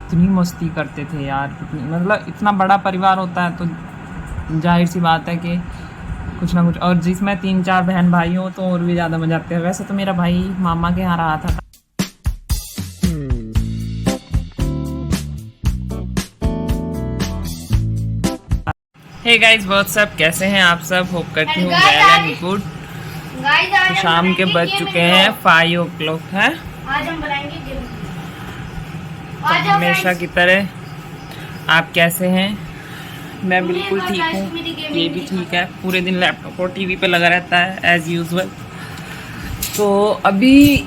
इतनी मस्ती करते थे यार, मतलब इतना बड़ा परिवार होता है तो जाहिर सी बात है कि कुछ ना कुछ, और जिसमें 3-4 बहन भाई हो तो और भी ज़्यादा मजा आते हैं। वैसे तो मेरा भाई मामा के यहाँ रहा था। हे गाइस व्हाट्सअप, कैसे हैं आप सब? होप करती हूँ वेल एंड गुड। तो शाम के बज चुके हैं 5 o'clock है। आज हम बनाएंगे गेम। तो हमेशा की तरह आप कैसे हैं? मैं बिल्कुल ठीक हूँ, ये भी ठीक है। पूरे दिन लैपटॉप और टीवी पे लगा रहता है एज यूजुअल। तो अभी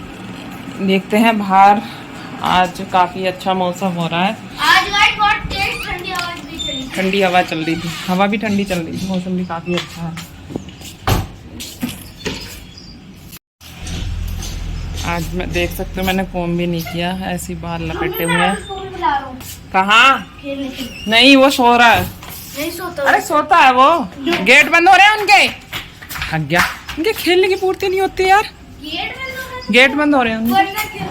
देखते हैं बाहर, आज काफ़ी अच्छा मौसम हो रहा है। आज गाइस बहुत तेज ठंडी हवा भी चली, ठंडी हवा चल रही थी, हवा भी ठंडी चल रही थी, मौसम भी काफ़ी अच्छा है। आज मैं देख सकते हो मैंने कोम भी नहीं किया, ऐसी बाल लपेटे हुए हैं। कहाँ? नहीं, वो सो रहा है। नहीं सोता। अरे सोता है वो, गेट बंद हो रहे हैं उनके। थक गया, उनके खेलने की पूर्ति नहीं होती यार। गेट बंद हो रहे हैं उनके।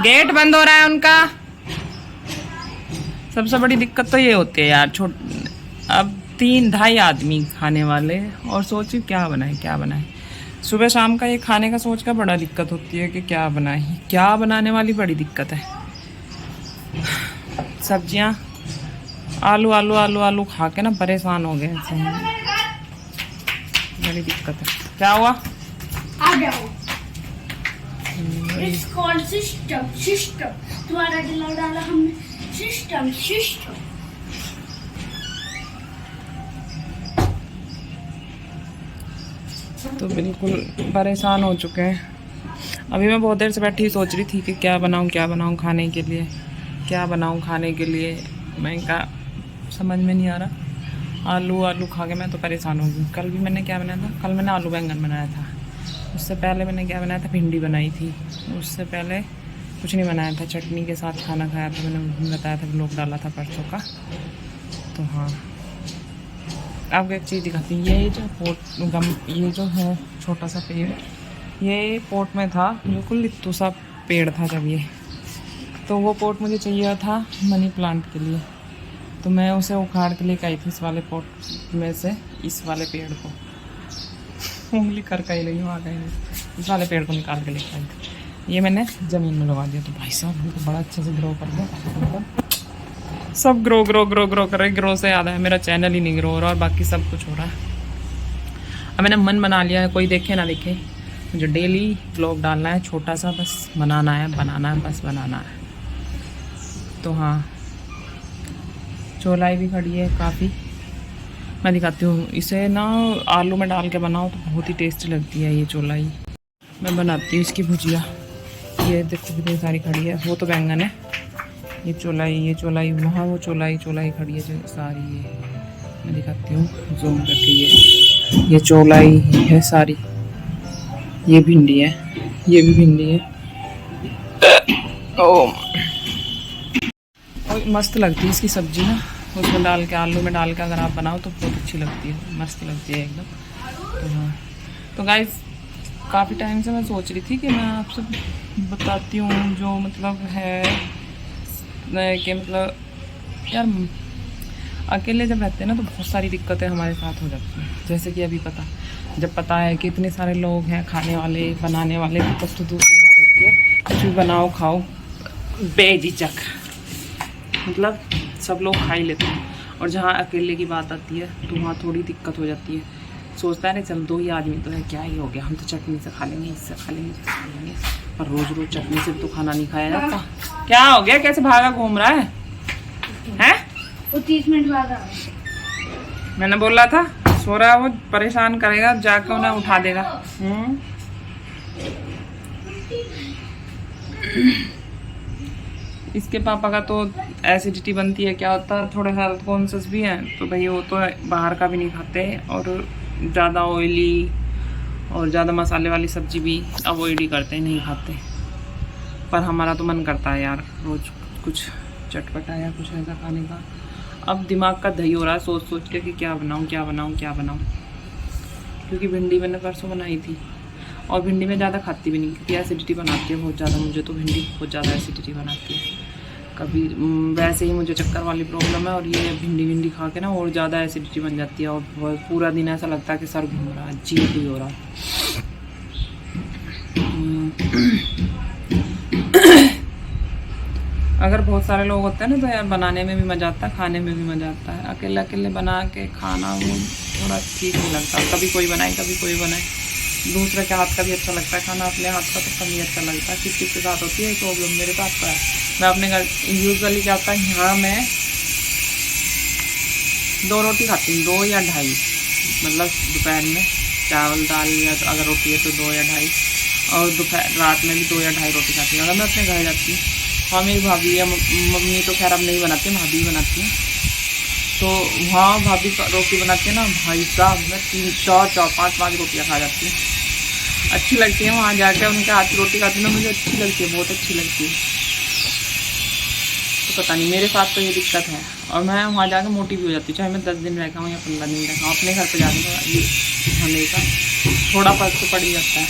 गेट बंद हो रहा है उनका। सबसे बड़ी दिक्कत तो ये होती है यार, अब 3-2.5 आदमी खाने वाले, और सोचिए क्या बनाए। सुबह शाम का ये खाने का सोच का बड़ा दिक्कत होती है कि क्या बनाए, क्या बनाने वाली बड़ी दिक्कत है। सब्जियां आलू आलू आलू आलू खा के ना परेशान हो गए ऐसे हैं, बड़ी दिक्कत है। क्या हुआ? आ जाओ। It's called system. तुम्हारा दिल डाला हमने सिस्टम। तो बिल्कुल परेशान हो चुके हैं। अभी मैं बहुत देर से बैठी सोच रही थी कि क्या बनाऊं खाने के लिए, क्या बनाऊं खाने के लिए। मैं का समझ में नहीं आ रहा। आलू खा के मैं तो परेशान हो गई। कल भी मैंने क्या बनाया था? कल मैंने आलू बैंगन बनाया था। उससे पहले मैंने क्या बनाया था? भिंडी बनाई थी। उससे पहले कुछ नहीं बनाया था, चटनी के साथ खाना खाया था। मैंने बताया था, व्लॉग डाला था परसों का। तो हाँ, आपको एक चीज़ दिखाती हूँ। ये जो ये जो है छोटा सा पेड़, ये पोट में था, बिल्कुल लित्तू सा पेड़ था जब ये। तो वो पोट मुझे चाहिए था मनी प्लांट के लिए, तो मैं उसे उखाड़ के लेकर आई थी इस वाले पोट में से, इस वाले पेड़ को उंगली कर ही नहीं आ गई, इस वाले पेड़ को निकाल के लेकर आई थी। ये मैंने ज़मीन में लगा दिया। तो भाई साहब ये तो बड़ा अच्छे से ग्रो कर दिया, सब ग्रो कर रहे। ग्रो से याद है, मेरा चैनल ही नहीं ग्रो हो रहा और बाकी सब कुछ हो रहा है। अब मैंने मन बना लिया है, कोई देखे ना देखे, मुझे डेली व्लॉग डालना है, छोटा सा बस बनाना है, बस बनाना है। तो हाँ, चौलाई भी खड़ी है काफ़ी, मैं दिखाती हूँ। इसे ना आलू में डाल के बनाओ तो बहुत ही टेस्टी लगती है ये चौलाई। मैं बनाती हूँ इसकी भुजिया। ये देखो कितनी सारी खड़ी है, वो तो बैंगन है। ये चौलाई वहाँ, वो चौलाई खड़ी है जो सारी। ये मैं दिखाती हूँ जूम करके। ये चौलाई है सारी। ये भिंडी है, ये भी भिंडी है। ओ मस्त लगती है इसकी सब्जी ना, उसमें डाल के, आलू में डाल के अगर आप बनाओ तो बहुत अच्छी लगती है, मस्त लगती है एकदम। तो हाँ, तो गाइस काफ़ी टाइम से मैं सोच रही थी कि मैं आपसे बताती हूँ जो मतलब है कि मतलब यार अकेले जब रहते हैं ना तो बहुत सारी दिक्कतें हमारे साथ हो जाती हैं। जैसे कि अभी जब पता है कि इतने सारे लोग हैं खाने वाले, बनाने वाले, तो दूसरी बात होती है कुछ भी बनाओ खाओ बेझिझक, मतलब सब लोग खा ही लेते हैं। और जहाँ अकेले की बात आती है तो वहाँ थोड़ी दिक्कत हो जाती है। सोचता है ना चल 2 ही आदमी तो है, क्या ही हो गया, हम तो चटनी से खा लेंगे, इससे खा लेंगे, इससे खा लेंगे। पर रोज़ चटनी से तो खाना नहीं खाया जाता। क्या हो गया, कैसे भागा घूम रहा है? हैं? वो 30 मिनट बाद आ मैंने बोला था सो रहा है वो, परेशान करेगा, जाकर उन्हें उठा देगा। इसके पापा का तो एसिडिटी बनती है, क्या होता है, थोड़े हेल्थ कॉन्शियस भी हैं, तो भाई वो तो बाहर का भी नहीं खाते और ज़्यादा ऑयली और ज़्यादा मसाले वाली सब्जी भी अवॉइड ही करते हैं, नहीं खाते। पर हमारा तो मन करता है यार रोज़ कुछ चटपटा या कुछ ऐसा खाने का। अब दिमाग का दही हो रहा है सोच के कि क्या बनाऊँ, क्योंकि भिंडी मैंने परसों बनाई थी। और भिंडी में ज़्यादा खाती भी नहीं क्योंकि एसिडिटी बनाती है बहुत ज़्यादा। मुझे तो भिंडी बहुत ज़्यादा एसिडिटी बनाती है। कभी वैसे ही मुझे चक्कर वाली प्रॉब्लम है और ये भिंडी खा के ना और ज़्यादा एसिडिटी बन जाती है और पूरा दिन ऐसा लगता है कि सर घूम रहा है, अजीब ही हो रहा है। अगर बहुत सारे लोग होते हैं ना तो यार बनाने में भी मज़ा आता है, खाने में भी मज़ा आता है। अकेले अकेले बना के खाना वो थोड़ा ठीक नहीं लगता। कभी कोई बनाए कभी कोई बनाए, दूसरे के हाथ का भी अच्छा लगता है खाना, अपने हाथ का तो कम ही अच्छा लगता है। किस के साथ होती है प्रॉब्लम, मेरे साथ का है। मैं अपने घर यूजुअली क्या होता है, यहाँ मैं 2 रोटी खाती हूँ, 2 या ढाई, मतलब दोपहर में चावल दाल या तो अगर रोटी है तो 2 या ढाई, और दोपहर रात में भी 2 या ढाई रोटी खाती हूँ अगर मैं अपने घर जाती हूँ। हाँ मेरी भाभी या मम्मी तो खैर अब नहीं बनाती, भाभी बनाती हैं। तो वहाँ भाभी रोटी बनाती है ना, भाई साहब मैं 3 4 5 रोटियाँ खा जाती हूँ। अच्छी लगती है वहाँ जाकर उनके हाथ की रोटी खाती हूँ ना, मुझे अच्छी लगती है, बहुत अच्छी लगती है। तो पता नहीं मेरे साथ तो ये दिक्कत है और मैं वहाँ जाकर मोटी भी हो जाती हूँ, चाहे मैं 10 दिन रह हूँ या 15 दिन रह हूँ। अपने घर पर जाने का ये हमेशा थोड़ा फर्क तो पड़ ही जाता है।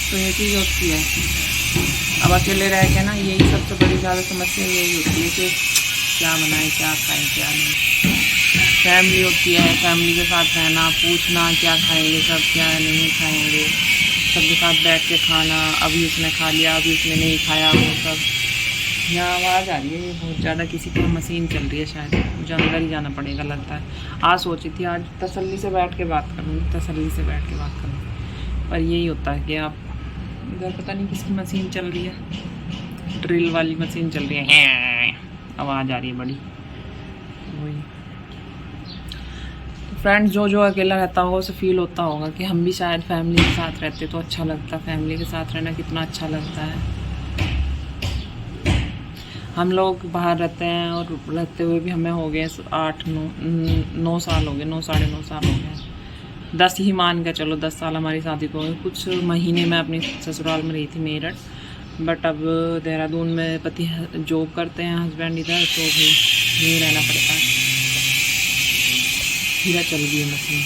तो ये चीज़ होती है। अब अकेले रह के ना यही सबसे बड़ी ज़्यादा समस्या यही होती है कि क्या बनाएं, क्या खाएं, क्या नहीं। फैमिली होती है, फैमिली के साथ रहना, पूछना क्या खाएंगे सब, क्या नहीं खाएंगे, सबके साथ बैठ के खाना, अभी उसने खा लिया, अभी उसने नहीं खाया, वो सब। यहाँ आवाज़ आ रही है ये बहुत ज़्यादा, किसी की मशीन चल रही है शायद, मुझे अंदर ही जाना पड़ेगा लगता है। आज सोची थी आज तसल्ली से बैठ के बात करूँगी, तसल्ली से बैठ के बात करूँगी, पर यही होता है कि आप इधर पता नहीं किसकी मशीन चल रही है, ड्रिल वाली मशीन चल रही है, आवाज़ आ रही है बड़ी वही। तो फ्रेंड्स जो अकेला रहता होगा उसे फील होता होगा कि हम भी शायद फैमिली के साथ रहते तो अच्छा लगता। फैमिली के साथ रहना कितना अच्छा लगता है। हम लोग बाहर रहते हैं और रहते हुए भी हमें हो गए 9 साल हो गए, 9 साढ़े 9 साल हो गए, 10 ही मान के चलो, 10 साल हमारी शादी को। कुछ महीने में अपनी ससुराल में रही थी मेरठ, बट अब देहरादून में पति जॉब करते हैं हस्बैंड इधर, तो भी यहीं रहना पड़ता है। धीरे चल गई है मशीन,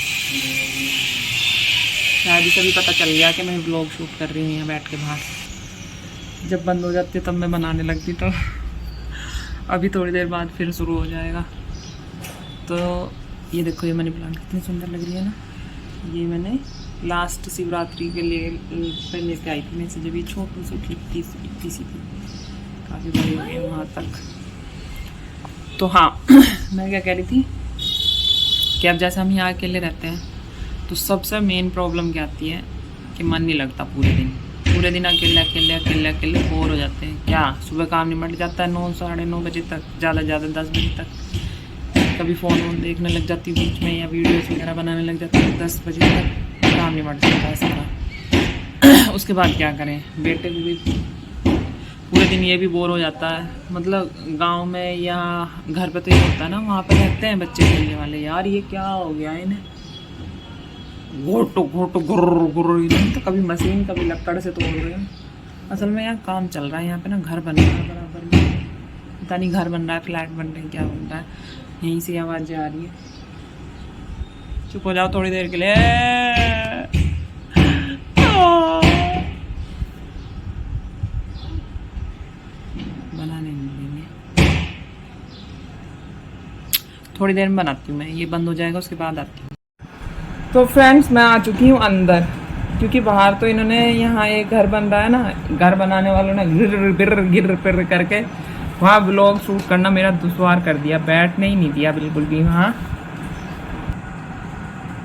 शायद इसे भी पता चल गया कि मैं ब्लॉग शूट कर रही हूँ यहाँ बैठ के बाहर। जब बंद हो जाती तब मैं बनाने लगती, तो अभी थोड़ी देर बाद फिर शुरू हो जाएगा। तो ये देखो ये मनी प्लांट कितनी सुंदर लग रही है ना। ये मैंने लास्ट शिवरात्रि के लिए पे लेके आई थी मैं से, जब ये छोटी सी इतनी सी थी, काफ़ी बड़ी हो गई वहाँ तक। तो हाँ मैं क्या कह रही थी कि अब जैसे हम यहाँ अकेले रहते हैं तो सबसे मेन प्रॉब्लम क्या आती है कि मन नहीं लगता पूरे दिन अकेले बोर हो जाते हैं। क्या सुबह काम निपट जाता है 9 साढ़े 9 बजे तक, ज़्यादा 10 बजे तक। कभी फ़ोन देखने लग जाती हूँ बीच में या वीडियोस वगैरह बनाने लग जाती हूँ, 10 बजे तक काम निपट जाता है सारा। उसके बाद क्या करें, बेटे को भी पूरे दिन ये भी बोर हो जाता है। मतलब गांव में या घर पे तो ये होता है ना, वहाँ पे रहते हैं बच्चे खेलने वाले, यार ये क्या हो गया इन्हें, घोटो गुर्र गुर्र, इन्हें तो कभी मशीन कभी लकड़ से तोड़ रहे हैं। असल में यहाँ काम चल रहा है, यहाँ पे ना घर बन रहा है बराबर में, पता नहीं घर बन रहा है, फ्लैट बन रहे हैं, क्या बन रहा है, यहीं से आवाज़ आ रही है। चुप हो जाओ थोड़ी देर के लिए, बनाने नहीं देंगे, थोड़ी देर में बनाती हूँ मैं, ये बंद हो जाएगा उसके बाद आती हूँ। तो फ्रेंड्स मैं आ चुकी हूँ अंदर, क्योंकि बाहर तो इन्होंने यहाँ एक घर बन रहा है ना, घर बनाने वालों ने गिर पिर करके वहाँ ब्लॉग शूट करना मेरा दुश्वार कर दिया, बैठने ही नहीं दिया बिल्कुल भी वहाँ।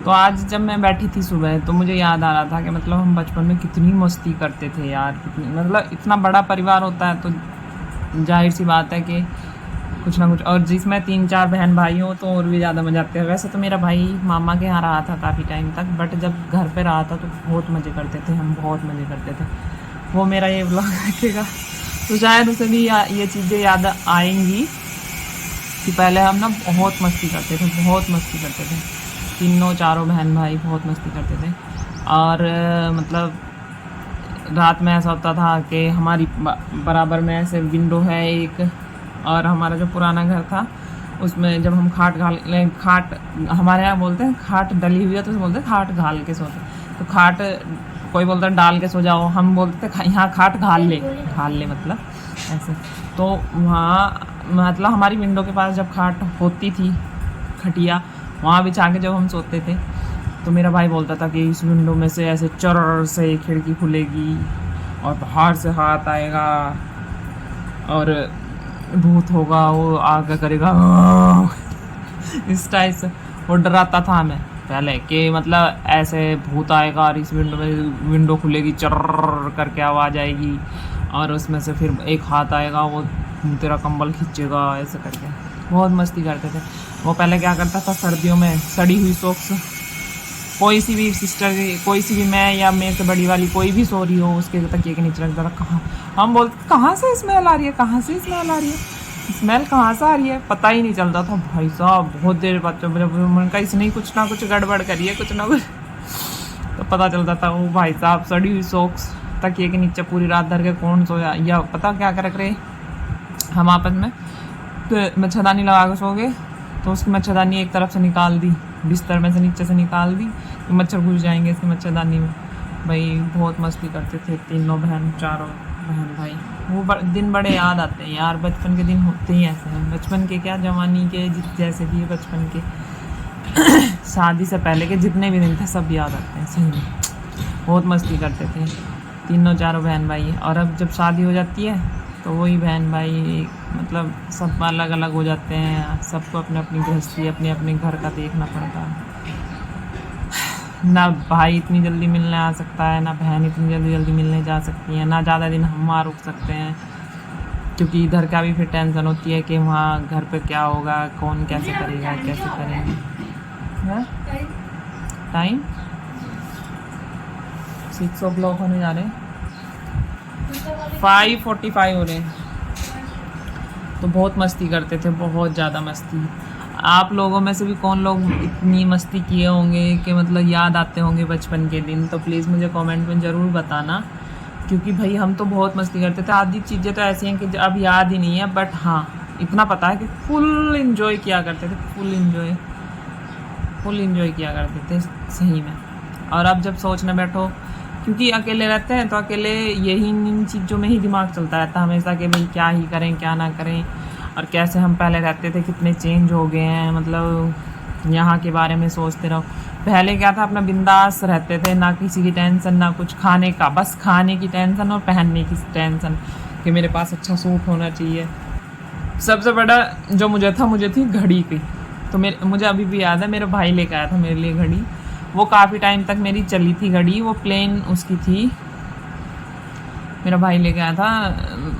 तो आज जब मैं बैठी थी सुबह तो मुझे याद आ रहा था कि मतलब हम बचपन में कितनी मस्ती करते थे यार, कितनी, मतलब इतना बड़ा परिवार होता है तो जाहिर सी बात है कि कुछ ना कुछ, और जिसमें 3-4 बहन भाई हो तो और भी ज़्यादा मजा आते हैं। वैसे तो मेरा भाई मामा के यहाँ रहा था काफ़ी टाइम तक, बट जब घर पे रहा था तो बहुत मज़े करते थे हम, बहुत मज़े करते थे। वो मेरा ये ब्लॉग देखेगा तो शायद उसे भी ये चीज़ें याद आएंगी कि पहले हम ना बहुत मस्ती करते थे, बहुत मस्ती करते थे, 3-4 बहन भाई बहुत मस्ती करते थे। और मतलब रात में ऐसा होता था कि हमारी बराबर में ऐसे विंडो है एक, और हमारा जो पुराना घर था उसमें जब हम खाट हमारे यहाँ बोलते हैं खाट डली हुई है तो बोलते हैं खाट घाल के सोते, तो खाट कोई बोलता है डाल के सो जाओ, हम बोलते थे यहाँ खाट घाल ले मतलब ऐसे। तो वहाँ मतलब हमारी विंडो के पास जब खाट होती थी खटिया, वहाँ बिछा के जब हम सोते थे तो मेरा भाई बोलता था कि इस विंडो में से ऐसे चर से खिड़की खुलेगी और बाहर से हाथ आएगा और भूत होगा, वो आगे करेगा इस टाइप से। वो डराता था हमें पहले कि मतलब ऐसे भूत आएगा और इस विंडो में विंडो खुलेगी, चर्र करके आवाज़ आएगी और उसमें से फिर एक हाथ आएगा, वो तेरा कंबल खींचेगा ऐसे करके। बहुत मस्ती करते थे। वो पहले क्या करता था, सर्दियों में सड़ी हुई सॉक्स, कोई सी भी सिस्टर, कोई सी भी, मैं या मेरे से बड़ी वाली कोई भी सो रही हो, उसके तकिए के नीचे रखता था। कहाँ, हम बोलते कहाँ से स्मेल आ रही है, कहाँ से स्मेल आ रही है, स्मेल कहाँ से आ रही है, पता ही नहीं चलता था भाई साहब। बहुत देर बाद जब मन का इसने कुछ ना कुछ गड़बड़ करी है, कुछ ना कुछ, तो पता चलता था वो भाई साहब सड़ी हुई सॉक्स तकिए के नीचे पूरी रात धर के कौन सोया, या पता क्या कर रहे हम आपस में, तो मच्छरदानी लगा के सो गए, तो उसकी मच्छरदानी एक तरफ से निकाल दी, बिस्तर में से नीचे से निकाल दी, तो मच्छर घुस जाएंगे इसकी मच्छरदानी में। भाई बहुत मस्ती करते थे तीनों बहन, चारों बहन भाई। वो दिन बड़े याद आते हैं यार, बचपन के दिन होते ही ऐसे हैं, बचपन के क्या जवानी के जैसे भी बचपन के शादी से पहले के जितने भी दिन थे सब याद आते हैं सही में। बहुत मस्ती करते थे तीनों चारों बहन भाई। और अब जब शादी हो जाती है तो वही बहन भाई मतलब सब अलग अलग हो जाते हैं, सबको अपने अपनी गृहस्थी, अपने अपने घर का देखना पड़ता है। ना भाई इतनी जल्दी मिलने आ सकता है, ना बहन इतनी जल्दी मिलने जा सकती है, ना ज़्यादा दिन हम वहाँ रुक सकते हैं, क्योंकि इधर का भी फिर टेंशन होती है कि वहाँ घर पे क्या होगा, कौन कैसे करेगा, कैसे करेंगे। टाइम 6 o'clock होने जा रहे हैं, 5:45 हो रहे हैं। तो बहुत मस्ती करते थे, बहुत ज़्यादा मस्ती। आप लोगों में से भी कौन लोग इतनी मस्ती किए होंगे कि मतलब याद आते होंगे बचपन के दिन, तो प्लीज़ मुझे कमेंट में ज़रूर बताना, क्योंकि भाई हम तो बहुत मस्ती करते थे। आधी चीज़ें तो ऐसी हैं कि अब याद ही नहीं है, बट हाँ इतना पता है कि फुल इन्जॉय किया करते थे, फुल इन्जॉय किया करते थे सही में। और अब जब सोचने बैठो, क्योंकि अकेले रहते हैं तो अकेले यही इन चीज़ों में ही दिमाग चलता रहता है हमेशा कि भाई क्या ही करें क्या ना करें, और कैसे हम पहले रहते थे, कितने चेंज हो गए हैं, मतलब यहाँ के बारे में सोचते रहो। पहले क्या था, अपना बिंदास रहते थे, ना किसी की टेंशन, ना कुछ खाने का, बस खाने की टेंशन और पहनने की टेंशन कि मेरे पास अच्छा सूट होना चाहिए। सबसे बड़ा जो मुझे थी घड़ी की। तो मुझे अभी भी याद है, मेरा भाई लेकर आया था मेरे लिए घड़ी। वो काफ़ी टाइम तक मेरी चली थी घड़ी, वो प्लेन उसकी थी, मेरा भाई लेके आया था,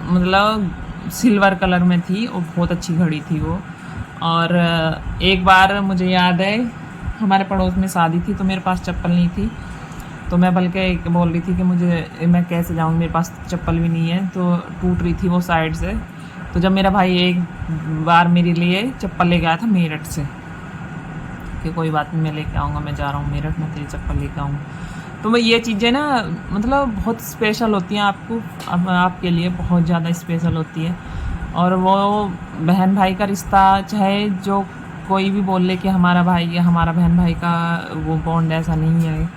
मतलब सिल्वर कलर में थी, और बहुत अच्छी घड़ी थी वो। और एक बार मुझे याद है, हमारे पड़ोस में शादी थी तो मेरे पास चप्पल नहीं थी, तो मैं बल्कि बोल रही थी कि मैं कैसे जाऊँ, मेरे पास चप्पल भी नहीं है, तो टूट रही थी वो साइड से। तो जब मेरा भाई एक बार मेरे लिए चप्पल लेके आया था मेरठ से, कि कोई बात नहीं मैं लेके आऊँगा, मैं जा रहा हूँ मेरठ, मैं तेरी चप्पल लेके आऊँगा। तो मैं ये चीज़ें ना मतलब बहुत स्पेशल होती हैं आपको, आपके लिए बहुत ज़्यादा स्पेशल होती है। और वो बहन भाई का रिश्ता, चाहे जो कोई भी बोल ले कि हमारा भाई या हमारा बहन भाई का वो बॉन्ड ऐसा नहीं है,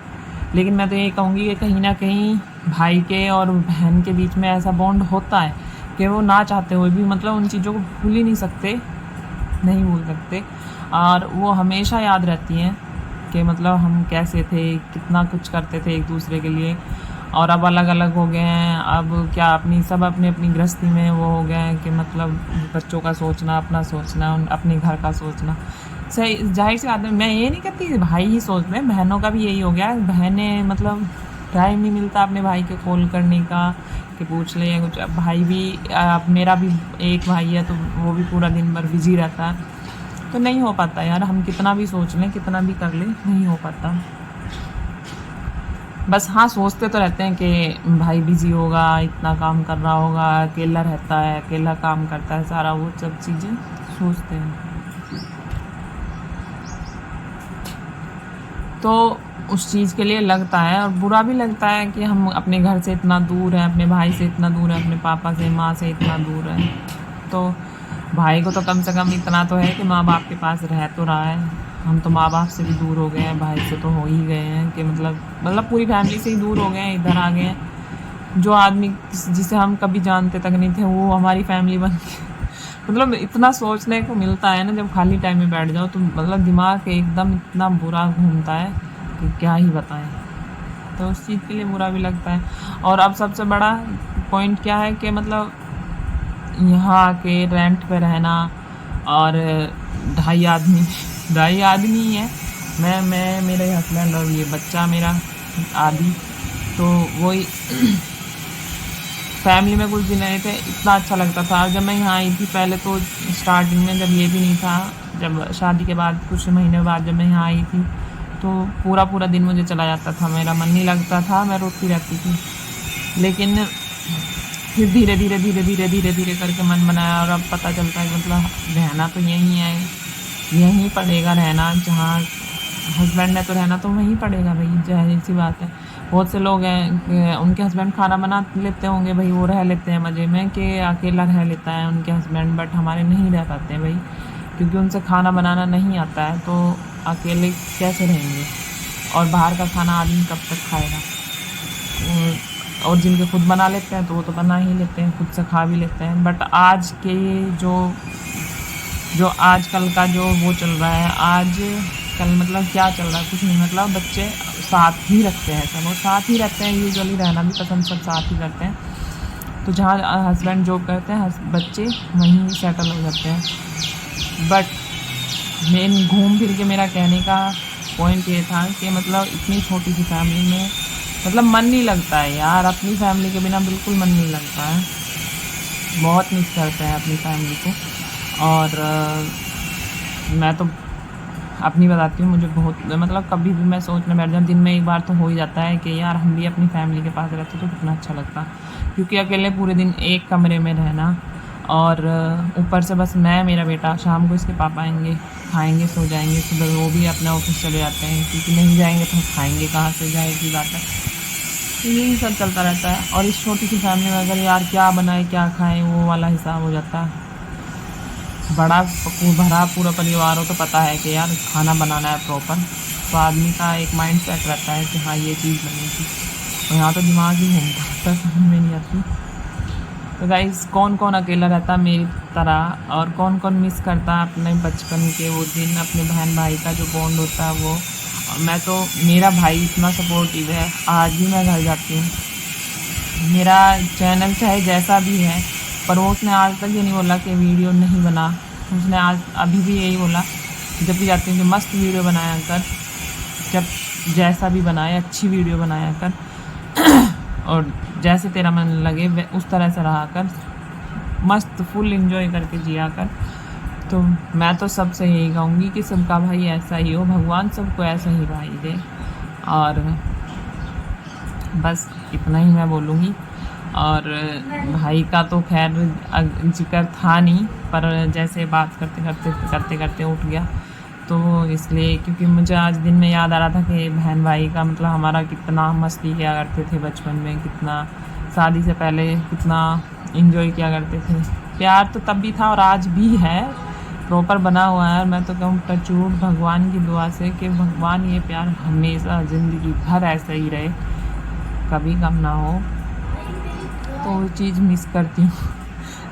लेकिन मैं तो ये कहूँगी कि कहीं ना कहीं भाई के और बहन के बीच में ऐसा बॉन्ड होता है कि वो ना चाहते हुए भी मतलब उन चीज़ों को भूल ही नहीं सकते, नहीं भूल सकते, और वो हमेशा याद रहती हैं कि मतलब हम कैसे थे, कितना कुछ करते थे एक दूसरे के लिए। और अब अलग अलग हो गए हैं, अब क्या सब अपनी अपनी गृहस्थी में वो हो गए हैं कि मतलब बच्चों का सोचना, अपना सोचना, अपने घर का सोचना। सही, जाहिर सी बात है, मैं ये नहीं कहती कि भाई ही सोच रहे हैं, बहनों का भी यही हो गया है। बहनें मतलब टाइम नहीं मिलता अपने भाई के कॉल करने का कि पूछ ले या कुछ। अब भाई भी, मेरा भी एक भाई है तो वो भी पूरा दिन भर बिजी रहता है, तो नहीं हो पाता यार, हम कितना भी सोच लें, कितना भी कर लें, नहीं हो पाता। बस हाँ, सोचते तो रहते हैं कि भाई बिजी होगा, इतना काम कर रहा होगा, अकेला रहता है, अकेला काम करता है, सारा वो सब चीज़ें सोचते हैं। तो उस चीज़ के लिए लगता है, और बुरा भी लगता है कि हम अपने घर से इतना दूर हैं, अपने भाई से इतना दूर हैं, अपने पापा से, माँ से इतना दूर हैं। तो भाई को तो कम से कम इतना तो है कि माँ बाप के पास रह तो रहा है, हम तो माँ बाप से भी दूर हो गए हैं, भाई से तो हो ही गए हैं कि मतलब पूरी फैमिली से ही दूर हो गए हैं, इधर आ गए हैं। जो आदमी जिसे हम कभी जानते तक नहीं थे वो हमारी फैमिली बन गई। मतलब इतना सोचने को मिलता है ना जब खाली टाइम में बैठ जाओ तो मतलब दिमाग एकदम इतना बुरा घूमता है कि क्या ही बताएं। तो उस चीज़ के लिए बुरा भी लगता है। और अब सबसे बड़ा पॉइंट क्या है कि मतलब यहाँ आके रेंट पे रहना और 2.5 आदमी ही है, मैं मेरे हस्बैंड और ये बच्चा मेरा आदि, तो वही फैमिली में कुछ दिन रहे थे, इतना अच्छा लगता था। जब मैं यहाँ आई थी पहले तो स्टार्टिंग में जब ये भी नहीं था, जब शादी के बाद कुछ महीने बाद जब मैं यहाँ आई थी तो पूरा दिन मुझे चला जाता था, मेरा मन नहीं लगता था, मैं रोती रहती थी। लेकिन फिर धीरे धीरे करके मन बनाया और अब पता चलता है कि मतलब रहना तो यहीं है, यहीं पड़ेगा रहना, जहाँ हस्बैंड ने तो रहना तो वहीं पड़ेगा भाई, जाहिर सी बात है। बहुत से लोग हैं उनके हस्बैंड खाना बना लेते होंगे भाई, वो रह लेते हैं मज़े में कि अकेला रह लेता है उनके हस्बैंड, बट हमारे नहीं रह पाते हैं भाई, क्योंकि उनसे खाना बनाना नहीं आता है, तो अकेले कैसे रहेंगे। और बाहर का खाना आदमी कब तक खाएगा। और जिनके खुद बना लेते हैं तो वो तो बना ही लेते हैं, खुद से खा भी लेते हैं। बट आज के जो आजकल का जो वो चल रहा है, आज कल मतलब क्या चल रहा है, कुछ नहीं, मतलब बच्चे साथ ही रखते हैं, सब वो साथ ही रहते हैं, यूजुअली रहना भी पसंद सब साथ ही करते हैं। तो जहाँ हस्बैंड जॉब करते हैं बच्चे वहीं सेटल हो जाते हैं। बट मेन घूम फिर के मेरा कहने का पॉइंट ये था कि मतलब इतनी छोटी सी फैमिली में मतलब मन नहीं लगता है यार, अपनी फैमिली के बिना बिल्कुल मन नहीं लगता है, बहुत मिस करते हैं अपनी फैमिली को। और मैं तो अपनी बताती हूँ, मुझे बहुत मतलब कभी भी मैं सोचने बैठ जाऊँ दिन में एक बार तो हो ही जाता है कि यार हम भी अपनी फैमिली के पास रहते तो कितना अच्छा लगता। क्योंकि अकेले पूरे दिन एक कमरे में रहना और ऊपर से बस मैं मेरा बेटा, शाम को इसके पापा आएंगे, खाएंगे, सो जाएंगे, सुबह वो भी अपने ऑफिस चले जाते हैं, क्योंकि नहीं जाएंगे तो खाएंगे कहाँ से, जाहिर सी बात है। तो यही सब चलता रहता है। और इस छोटी सी फैमिली में अगर यार क्या बनाए क्या खाएं वो वाला हिसाब हो जाता है। बड़ा भरा पूरा परिवार हो तो पता है कि यार खाना बनाना है प्रॉपर, तो आदमी का एक माइंड सेट रहता है कि हाँ ये चीज़ बनेगी। तो यहाँ तो दिमाग ही घूमता रहता है, समझ में नहीं आती। तो गाइस कौन कौन अकेला रहता मेरी तरह, और कौन कौन मिस करता अपने बचपन के वो दिन, अपने बहन भाई का जो बॉन्ड होता है वो। और मैं तो, मेरा भाई इतना सपोर्टिव है, आज भी मैं घर जाती हूँ, मेरा चैनल चाहे जैसा भी है, पर वो उसने आज तक ये नहीं बोला कि वीडियो नहीं बना। उसने आज अभी भी यही बोला जब भी जाती हूँ कि मस्त वीडियो बनाया कर, जब जैसा भी बनाए अच्छी वीडियो बनाया कर और जैसे तेरा मन लगे उस तरह से रहा कर, मस्त फुल एंजॉय करके जिया कर। तो मैं तो सबसे यही कहूँगी कि सबका भाई ऐसा ही हो, भगवान सबको ऐसा ही भाई दे। और बस इतना ही मैं बोलूँगी। और भाई का तो खैर जिक्र था नहीं, पर जैसे बात करते करते उठ गया, तो इसलिए क्योंकि मुझे आज दिन में याद आ रहा था कि बहन भाई का मतलब हमारा कितना मस्ती किया करते थे बचपन में, कितना शादी से पहले कितना एंजॉय किया करते थे। प्यार तो तब भी था और आज भी है, प्रॉपर बना हुआ है। मैं तो कहूँ टचवुड भगवान की दुआ से कि भगवान ये प्यार हमेशा ज़िंदगी भर ऐसा ही रहे, कभी कम ना हो। तो वो चीज़ मिस करती हूँ।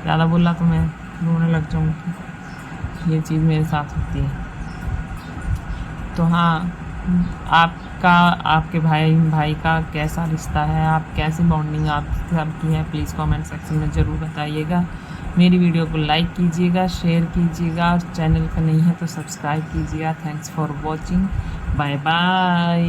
ज़्यादा बोला तो मैं रोने लग जाऊँगी, ये चीज़ मेरे साथ होती है। तो हाँ, आपका आपके भाई का कैसा रिश्ता है, आप कैसी बॉन्डिंग आप सबकी है, प्लीज़ कमेंट सेक्शन में ज़रूर बताइएगा। मेरी वीडियो को लाइक कीजिएगा, शेयर कीजिएगा, और चैनल पर नहीं है तो सब्सक्राइब कीजिएगा। Thanks for watching, bye bye.